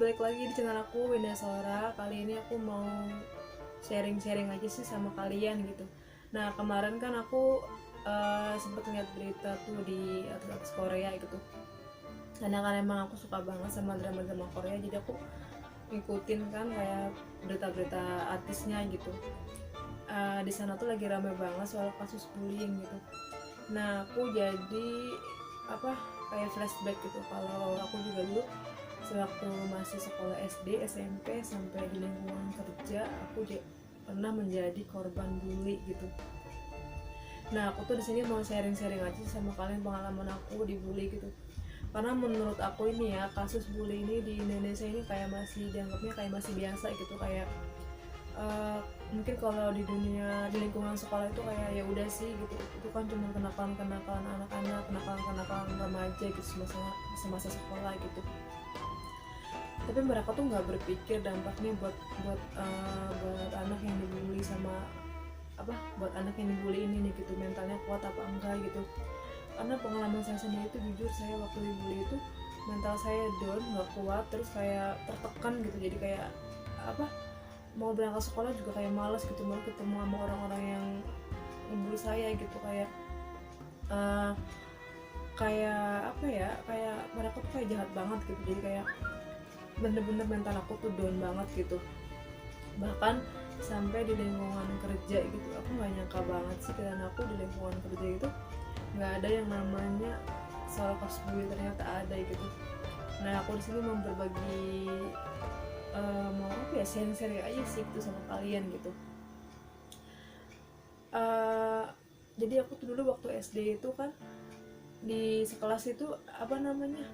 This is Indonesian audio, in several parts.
balik lagi di channel aku Winda Sora. Kali ini aku mau sharing-sharing aja sih sama kalian gitu. Nah kemarin kan aku sempet ngeliat berita tuh di artis Korea gitu. Karena kan emang aku suka banget sama drama-drama Korea, jadi aku ngikutin kan kayak berita-berita artisnya gitu. Di sana tuh lagi rame banget soal kasus bullying gitu. Nah aku jadi kayak flashback gitu, kalau aku juga dulu sewaktu masih sekolah SD, SMP sampai di lingkungan kerja aku pernah menjadi korban bully gitu. Nah aku tuh di sini mau sharing-sharing aja sama kalian pengalaman aku di bully gitu. Karena menurut aku ini ya, kasus bully ini di Indonesia ini kayak masih dianggapnya kayak masih biasa gitu, kayak mungkin kalau di dunia di lingkungan sekolah itu kayak ya udah sih gitu, itu kan cuma kenakalan anak-anak, kenakalan remaja gitu semasa sekolah gitu. Tapi mereka tuh nggak berpikir dampaknya buat anak yang dibully buat anak yang dibully ini nih gitu, mentalnya kuat apa enggak gitu. Karena pengalaman saya sendiri itu, jujur saya waktu dibully itu mental saya down, nggak kuat, terus kayak tertekan gitu, jadi kayak mau berangkat sekolah juga kayak malas gitu, mau ketemu sama orang-orang yang membuli saya gitu, kayak kayak mereka tuh kayak jahat banget gitu, jadi kayak bener-bener mental aku tuh down banget gitu. Bahkan sampai di lingkungan kerja gitu, aku nggak nyangka banget sih, karena aku di lingkungan kerja itu nggak ada yang namanya soal kasus bully, ternyata ada gitu. Nah aku di sini mau berbagi sharing aja sih gitu sama kalian gitu. Jadi aku tuh dulu waktu SD itu kan di sekelas itu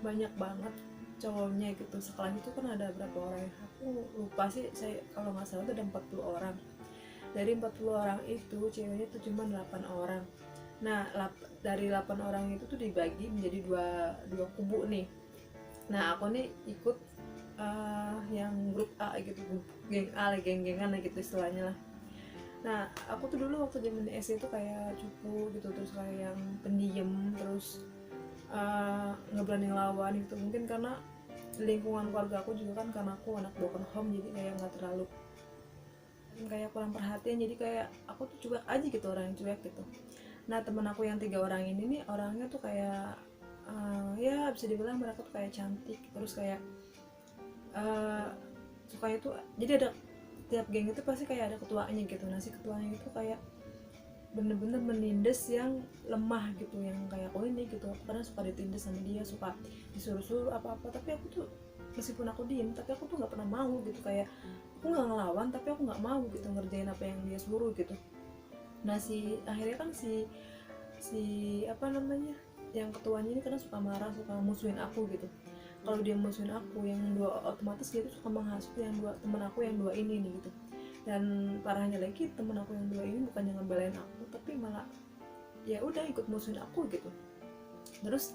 banyak banget cowoknya gitu. Sekelas itu kan ada berapa orang ya, aku lupa sih, saya kalau nggak salah itu ada 40 orang. Dari 40 orang itu ceweknya tuh cuma 8 orang. Nah dari 8 orang itu tuh dibagi menjadi dua kubu nih. Nah aku nih ikut yang grup A gitu, geng A lah, geng-gengan lah gitu istilahnya lah. Nah aku tuh dulu waktu zaman SD tuh kayak cupu gitu, terus kayak yang pendiam, terus nggak berani ngelawan gitu. Mungkin karena lingkungan keluarga aku juga kan, karena aku anak broken home, jadi kayak nggak terlalu kayak kurang perhatian, jadi kayak aku tuh cuek aja gitu, orang yang cuek gitu. Nah temen aku yang 3 orang ini nih orangnya tuh kayak ya bisa dibilang mereka tuh kayak cantik, terus kayak sukanya tuh, jadi ada tiap geng itu pasti kayak ada ketuanya gitu. Nah si ketuanya itu kayak bener-bener menindes yang lemah gitu, yang kayak aku ini gitu. Aku kadang suka ditindes sama dia, suka disuruh-suruh apa-apa, tapi aku tuh meskipun aku diem, tapi aku tuh nggak pernah mau gitu, kayak aku nggak ngelawan, tapi aku nggak mau gitu ngerjain apa yang dia suruh gitu. Nah akhirnya kan si yang ketuanya ini kadang suka marah, suka musuhin aku gitu. Kalau dia musuhin aku, yang dua otomatis dia tuh suka menghasut yang temen aku yang dua ini nih gitu. Dan parahnya lagi, temen aku yang dua ini bukannya ngebelain aku, tapi malah ya udah ikut musuhin aku gitu. Terus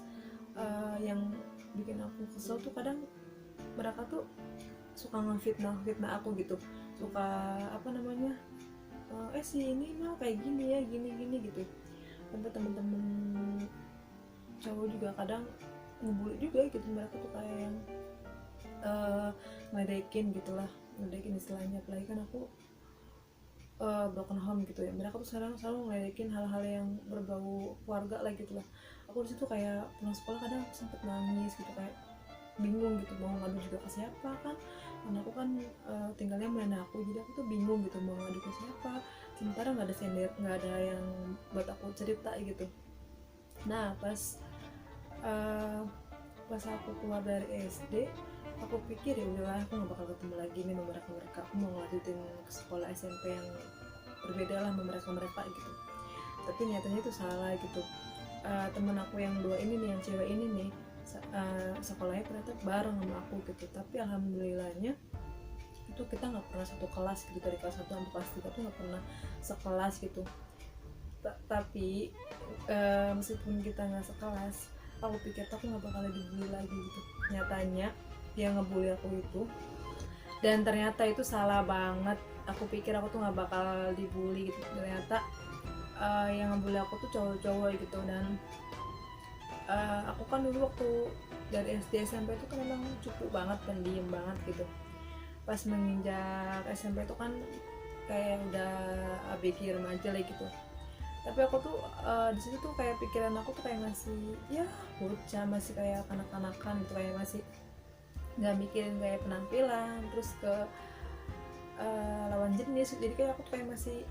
yang bikin aku kesel tuh kadang mereka tuh suka ngefitnah aku gitu, suka si ini mah kayak gini ya, gini gitu. Sampai temen-temen cowok juga kadang ngebully juga gitu, mereka tuh kayak yang ngeledekin gitulah, ngeledekin istilahnya. Apalagi kan aku broken home gitu ya, mereka tuh sekarang selalu ngeledekin hal-hal yang berbau keluarga lah gitu lah. Aku disitu kayak pulang sekolah kadang sempet nangis gitu, kayak bingung gitu mau ngadu juga ke siapa kan, karena aku kan tinggalnya sama nenek aku, jadi aku tuh bingung gitu mau ngadu ke siapa, sementara nggak ada yang buat aku cerita gitu. Nah pas aku keluar dari SD, aku pikir ya udahlah, aku nggak bakal ketemu lagi nih sama mereka, aku mau ngelanjutin ke sekolah SMP yang berbeda lah sama mereka gitu. Tapi nyatanya itu salah gitu. Temen aku yang dua ini nih, yang cewek ini nih, sekolahnya ternyata bareng sama aku gitu. Tapi alhamdulillahnya itu kita nggak pernah satu kelas gitu, dari kelas 1 sampai kelas 3 tuh nggak pernah sekelas gitu. Tapi meskipun kita nggak sekelas, aku pikir aku nggak bakal dibully lagi gitu. Nyatanya dia ngebully aku itu, dan ternyata itu salah banget. Aku pikir aku tuh nggak bakal dibully gitu, ternyata yang ngebully aku tuh cowok-cowok gitu. Dan aku kan dulu waktu dari SD SMP itu kan memang cukup banget pendiam banget gitu. Pas menginjak SMP itu kan kayak udah ABG remaja lah gitu. Tapi aku tuh di situ tuh kayak pikiran aku tuh kayak masih ya bocah, masih kayak kanak-kanakan gitu, kayak masih nggak mikirin kayak penampilan terus ke lawan jenis. Jadi kayak aku tuh kayak masih,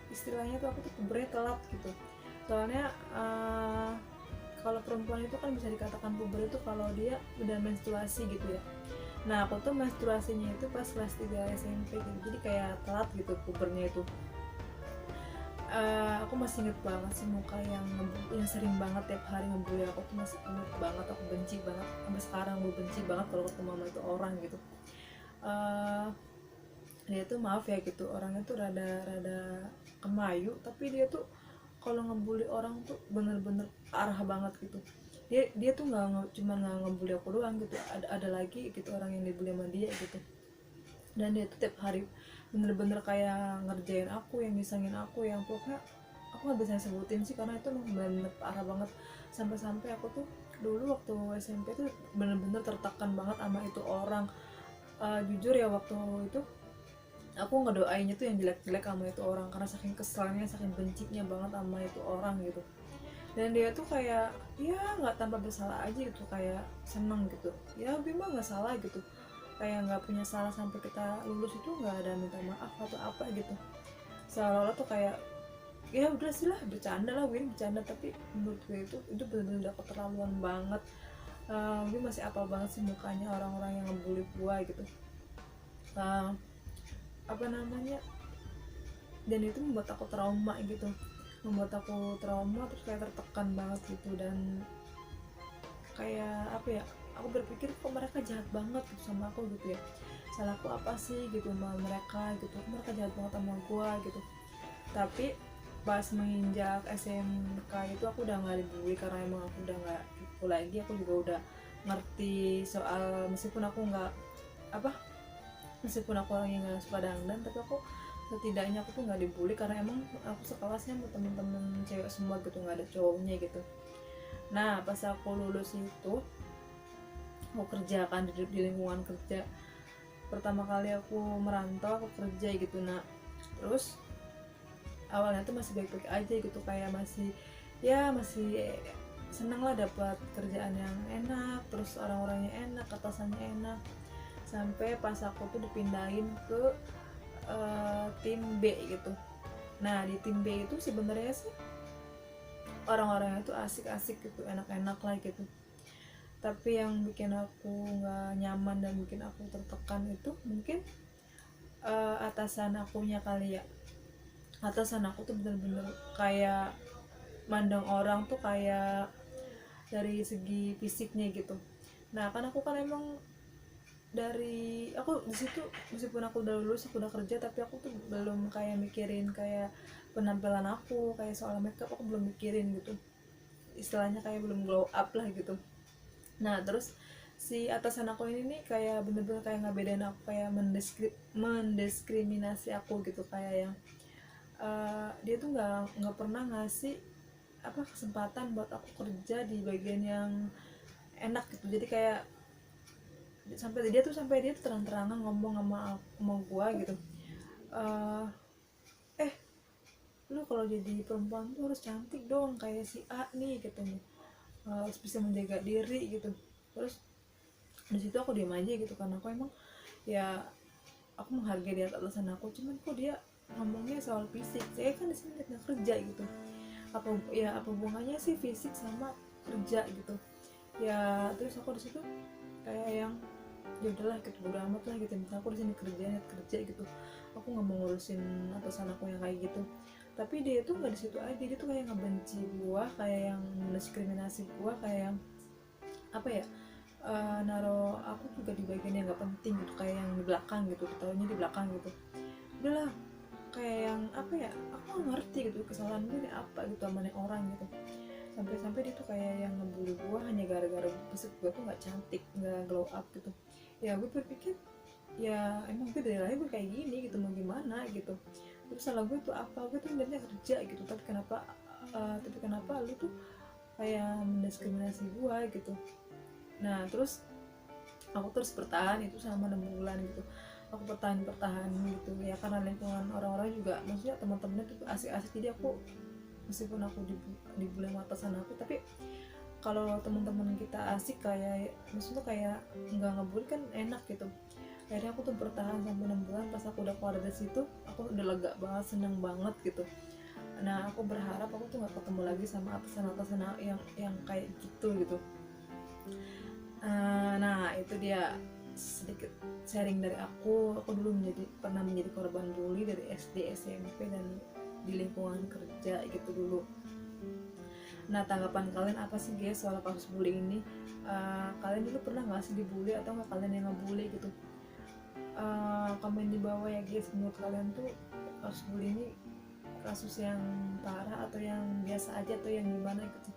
istilahnya tuh aku tuh pubernya telat gitu. Soalnya kalau perempuan itu kan bisa dikatakan puber itu kalau dia udah menstruasi gitu ya. Nah aku tuh menstruasinya itu pas kelas 3 SMP gitu, jadi kayak telat gitu pubernya itu. Aku masih inget banget sih muka yang sering banget tiap hari ngebully aku tuh, masih inget banget. Aku benci banget sampai sekarang, gue benci banget kalau ketemu sama itu orang gitu. uh, Dia tuh maaf ya gitu, orangnya tuh rada kemayu, tapi dia tuh kalau ngebully orang tuh bener-bener parah banget gitu. Dia tuh cuma nggak ngebully aku doang gitu, ada lagi gitu orang yang dibully sama dia gitu. Dan dia tuh tiap hari bener-bener kayak ngerjain aku, yang nyisangin aku, yang pokoknya aku nggak bisa sebutin sih karena itu emang bener-bener parah banget. Sampai-sampai aku tuh dulu waktu SMP tuh bener-bener tertekan banget sama itu orang. Jujur ya, waktu itu aku ngedoainnya tuh yang jelek-jelek sama itu orang karena saking keselnya, saking bencinya banget sama itu orang gitu. Dan dia tuh kayak ya nggak tanpa bersalah aja gitu, kayak seneng gitu, ya gue mah nggak salah gitu, kayak nggak punya salah sampai kita lulus itu nggak ada minta maaf atau apa gitu. Seolah-olah tuh kayak ya udah sih lah, bercanda lah, Win bercanda. Tapi menurut gue itu benar-benar udah keterlaluan banget. Gue masih apal banget sih mukanya orang-orang yang ngebully gue gitu. uh, Apa namanya, dan itu membuat aku trauma gitu, membuat aku trauma terus kayak tertekan banget gitu. Dan kayak apa ya, aku berpikir kok mereka jahat banget gitu sama aku gitu ya, salahku apa sih gitu sama mereka gitu, kok mereka jahat banget sama gua gitu. Tapi pas menginjak SMK itu aku udah nggak dibully karena emang aku udah nggak gitu lagi. Aku juga udah ngerti soal, meskipun aku nggak apa, meskipun aku orang yang nggak suka dangdang, tapi aku setidaknya aku tuh nggak dibully karena emang aku sekelasnya sama temen-temen cewek semua gitu, nggak ada cowoknya gitu. Nah pas aku lulus itu aku kerja kan di lingkungan kerja. Pertama kali aku merantau, aku kerja gitu. Nah terus awalnya tuh masih baik-baik aja gitu, kayak masih ya masih seneng lah dapat kerjaan yang enak, terus orang-orangnya enak, atasannya enak. Sampai pas aku tuh dipindahin ke tim B gitu. Nah di tim B itu sebenarnya sih orang-orangnya tuh asik-asik gitu, enak-enak lah gitu. Tapi yang bikin aku nggak nyaman dan bikin aku tertekan itu mungkin atasan akunya kali ya. Atasan aku tuh bener-bener kayak mandang orang tuh kayak dari segi fisiknya gitu. Nah kan aku kan emang dari aku di situ, meskipun aku udah lulus, aku udah kerja, tapi aku tuh belum kayak mikirin kayak penampilan aku, kayak soal makeup aku belum mikirin gitu, istilahnya kayak belum glow up lah gitu. Nah terus si atasan aku ini nih kayak bener-bener kayak ngebedain aku, kayak mendiskriminasi aku gitu, kayak yang dia tuh nggak pernah ngasih apa kesempatan buat aku kerja di bagian yang enak gitu. Jadi kayak sampai dia tuh terang-terangan ngomong sama gua gitu, uh, eh lu kalau jadi perempuan tuh harus cantik dong kayak si A nih katanya, harus bisa menjaga diri gitu. Terus di situ aku diam aja gitu karena aku emang ya aku menghargai dia atasan aku, cuman kok dia ngomongnya soal fisik, saya kan di sini nggak kerja gitu, apa hubungannya sih fisik sama kerja gitu ya. Terus aku di situ kayak yang ya udahlah gitu, bodo amat lah gitu, misalnya aku di sini kerja gitu, aku nggak mau ngurusin atasan aku yang kayak gitu. Tapi dia tuh nggak di situ aja, dia tuh kayak ngebenci gua, kayak yang mendiskriminasi gua, kayak yang apa ya, naro aku juga di bagian yang nggak penting gitu, kayak yang di belakang gitu, ketahuinya di belakang gitu. Udahlah, kayak yang apa ya, aku nggak ngerti gitu kesalahan gue ini apa gitu sama nih orang gitu. Sampai-sampai dia tuh kayak yang ngebully gue hanya gara-gara fisik gue tuh nggak cantik, nggak glow up gitu. Ya gue berpikir ya emang gue dari lahir gue kayak gini gitu, mau gimana gitu. Terus salah gue tuh apa, gue tuh niatnya kerja gitu, tapi kenapa lu tuh kayak mendiskriminasi gue gitu. Nah terus aku terus bertahan itu sama 6 bulan gitu, aku bertahan gitu ya, karena lingkungan orang-orang juga, maksudnya teman-temannya tuh asik-asik, jadi aku meskipun aku dibully sama atasan aku, tapi kalau teman-teman kita asik kayak maksudnya kayak nggak ngebully kan enak gitu. Akhirnya aku tuh bertahan sampai 6 bulan. Pas aku udah keluar dari situ aku udah lega banget, seneng banget gitu. Nah aku berharap aku tuh nggak ketemu lagi sama atasan-atasan yang kayak gitu. Nah itu dia sedikit sharing dari aku dulu pernah menjadi korban bully dari SD, SMP, dan di lingkungan kerja gitu dulu. Nah tanggapan kalian apa sih guys soal kasus bullying ini? Kalian dulu pernah nggak sih dibully, atau nggak kalian yang ngebully gitu? Komen di bawah ya guys, menurut kalian tuh kasus bully ini kasus yang parah atau yang biasa aja atau yang gimana gitu.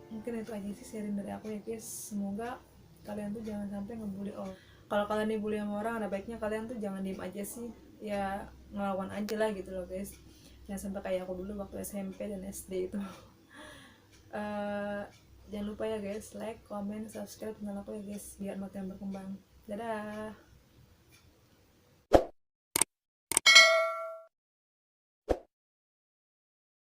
Mungkin itu aja sih sharing dari aku ya guys, semoga kalian tuh jangan sampai ngebully orang. Kalau kalian dibully sama orang, ada baiknya kalian tuh jangan diem aja sih ya, ngelawan aja lah gitu loh guys, jangan sampai kayak aku dulu waktu SMP dan SD itu. Jangan lupa ya guys, like, comment, subscribe channel aku ya guys biar makin berkembang. Dadah.